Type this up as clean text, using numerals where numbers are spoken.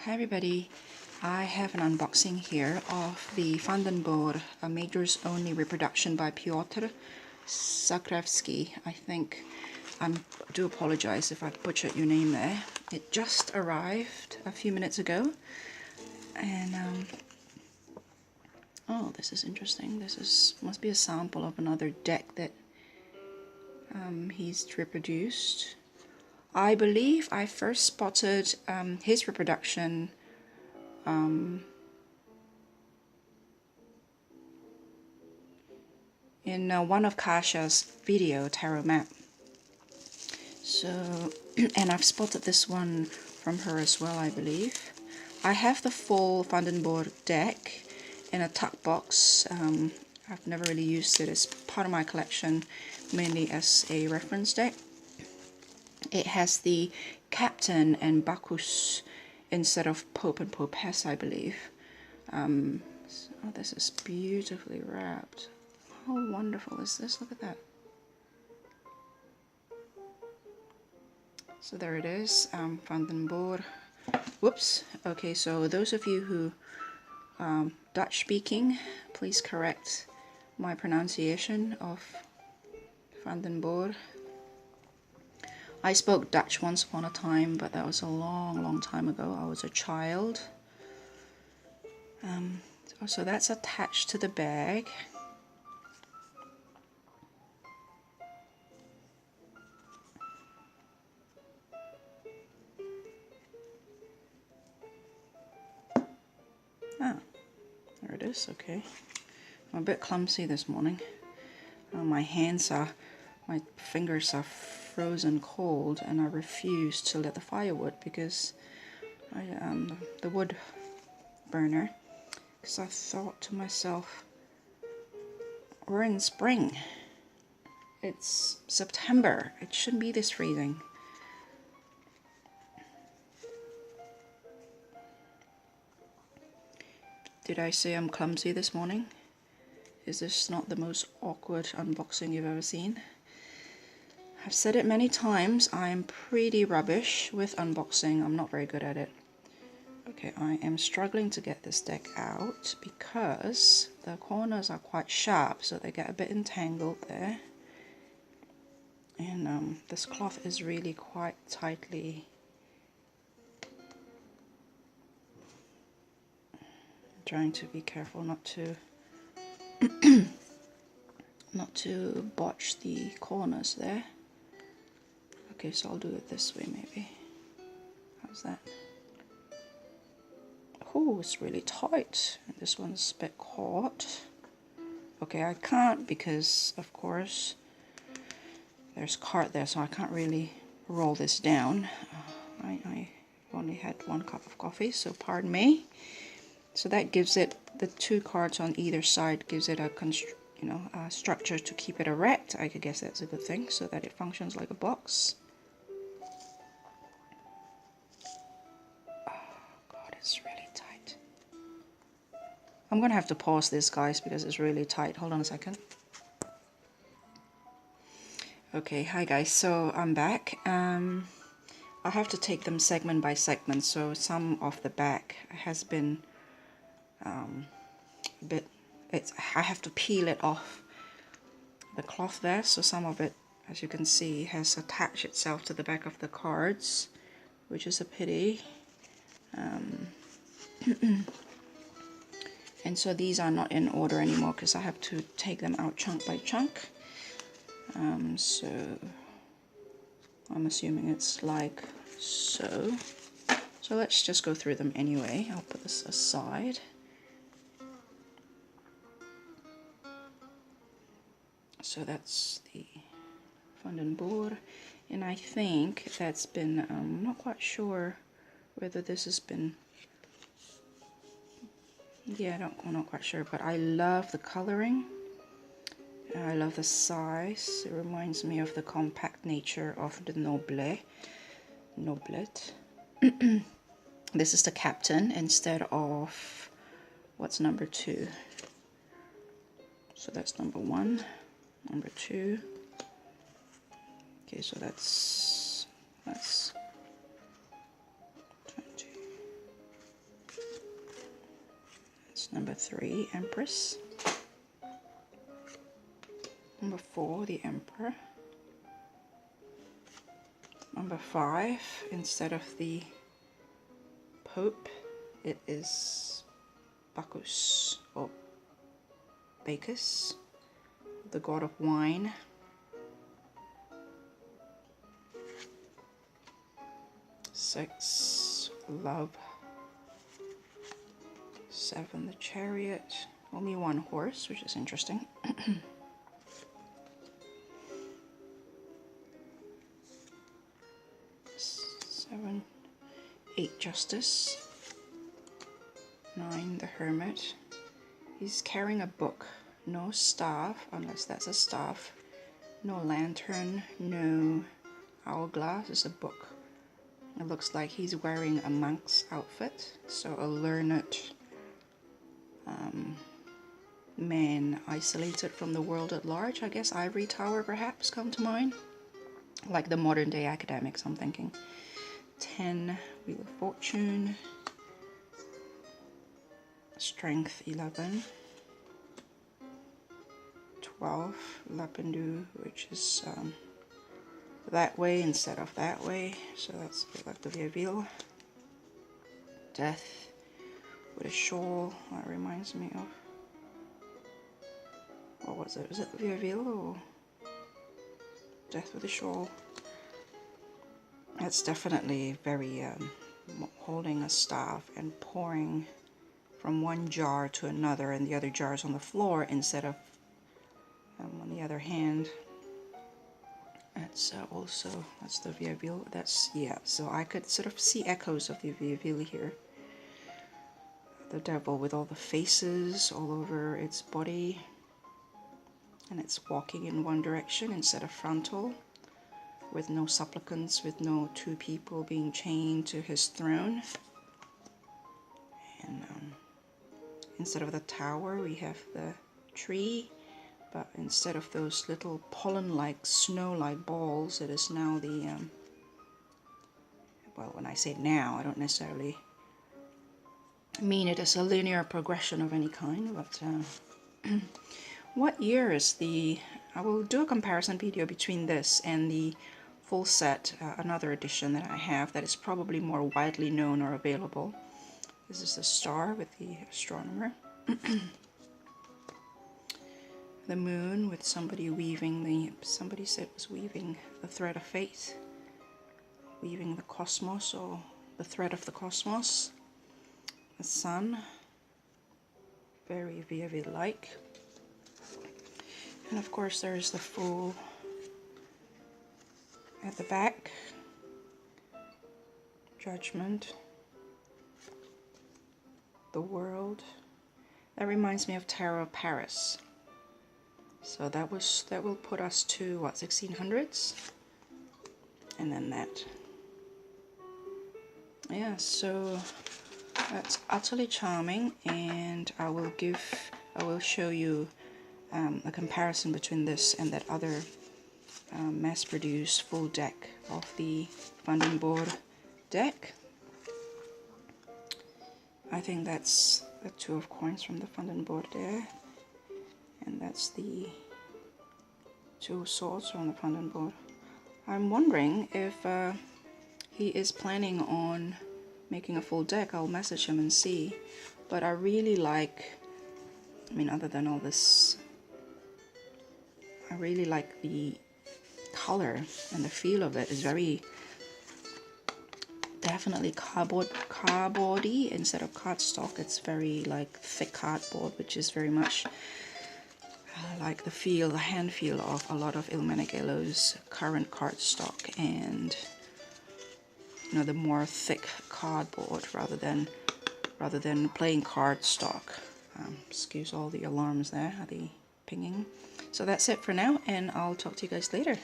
Hi everybody, I have an unboxing here of the Vandenborre, a Majors Only reproduction by Piotr Zakrzewski. I think, I do apologize if I butchered your name there. It just arrived a few minutes ago, and oh, this is interesting. Must be a sample of another deck that he's reproduced. I believe I first spotted his reproduction in one of Kasha's video tarot map. So, and I've spotted this one from her as well, I believe. I have the full Vandenborre deck in a tuck box. I've never really used it as part of my collection, mainly as a reference deck. It has the Captain and Bacchus instead of Pope and Popess, I believe. Oh, this is beautifully wrapped. How wonderful is this? Look at that. So there it is, Vandenborre. Whoops. Okay, so those of you who Dutch speaking, please correct my pronunciation of Vandenborre. I spoke Dutch once upon a time, but that was a long time ago. I was a child. So that's attached to the bag. Ah, there it is. Okay. I'm a bit clumsy this morning. My fingers are frozen cold, and I refuse to lit the firewood because the wood burner, because I thought to myself, we're in spring. It's September. It shouldn't be this freezing. Did I say I'm clumsy this morning? Is this not the most awkward unboxing you've ever seen? I've said it many times, I'm pretty rubbish with unboxing. I'm not very good at it. Okay, I am struggling to get this deck out because the corners are quite sharp, so they get a bit entangled there. And this cloth is really quite tightly. I'm trying to be careful not to botch the corners there. Okay, so I'll do it this way maybe. How's that? Oh, it's really tight. This one's a bit caught. Okay, I can't because, of course, there's card there, so I can't really roll this down. I only had 1 cup of coffee, so pardon me. So that gives it, the 2 cards on either side gives it a structure to keep it erect. I guess that's a good thing, so that it functions like a box. It's really tight. I'm gonna have to pause this, guys, because it's really tight. Hold on a second. Okay, hi guys, so I'm back. I have to take them segment by segment, so some of the back has been a bit, I have to peel it off the cloth there, so some of it, as you can see, has attached itself to the back of the cards, which is a pity. And so these are not in order anymore because I have to take them out chunk by chunk. So I'm assuming it's like so. So let's just go through them anyway. I'll put this aside. So that's the Vandenborre, and I think that's been, I'm not quite sure whether this has been, yeah, I'm not quite sure, but I love the coloring. I love the size. It reminds me of the compact nature of the Noblet. This is the Captain instead of, what's number 2? So that's number 1, number 2. Okay, so that's 20. Number 3, Empress. Number 4, the Emperor. Number 5, instead of the Pope, it is Bacchus, or Bacchus, the god of wine. 6, Love. 7, the Chariot. Only 1 horse, which is interesting. 7, 8, Justice. 9, the Hermit. He's carrying a book. No staff, unless that's a staff. No lantern, no hourglass. It's a book. It looks like he's wearing a monk's outfit. So a learned man isolated from the world at large. I guess Ivory Tower perhaps come to mind. Like the modern day academics, I'm thinking. 10, Wheel of Fortune. Strength, 11. 12, Lapindu, which is that way instead of that way. So that's a bit like the Vieville. Death with a shawl. That reminds me of, what was it? Was it Vieville or Death with a Shawl? That's definitely very holding a staff and pouring from one jar to another, and the other jar is on the floor instead of on the other hand. That's also, that's the Vieville. That's, yeah, so I could sort of see echoes of the Vieville here. The devil with all the faces all over its body, and it's walking in one direction instead of frontal, with no supplicants, with no 2 people being chained to his throne. And instead of the tower, we have the tree, but instead of those little pollen-like, snow-like balls, it is now the, well, when I say now, I don't necessarily mean it as a linear progression of any kind, but what year is the, I will do a comparison video between this and the full set, another edition that I have that is probably more widely known or available. This is the star with the astronomer. The moon with somebody weaving the, somebody said was weaving the thread of fate, weaving the cosmos, or the thread of the cosmos. The sun, very Vieville-like. And of course there's the Fool at the back. Judgment. The World. That reminds me of Tarot of Paris. So that will put us to what, 1600s? And then that. Yeah, so that's utterly charming, and I will show you a comparison between this and that other mass-produced full deck of the Vandenborre deck. I think that's the 2 of coins from the Vandenborre there, and that's the 2 of swords from the Vandenborre. I'm wondering if he is planning on making a full deck. I'll message him and see, but I really like, I mean, other than all this, I really like the color and the feel of it. Is very definitely cardboardy instead of cardstock. It's very like thick cardboard, which is very much like the feel, the hand feel of a lot of Ilmenagillo's current cardstock, and you know, the more thick cardboard rather than plain cardstock. Excuse all the alarms there, the pinging. So that's it for now, and I'll talk to you guys later.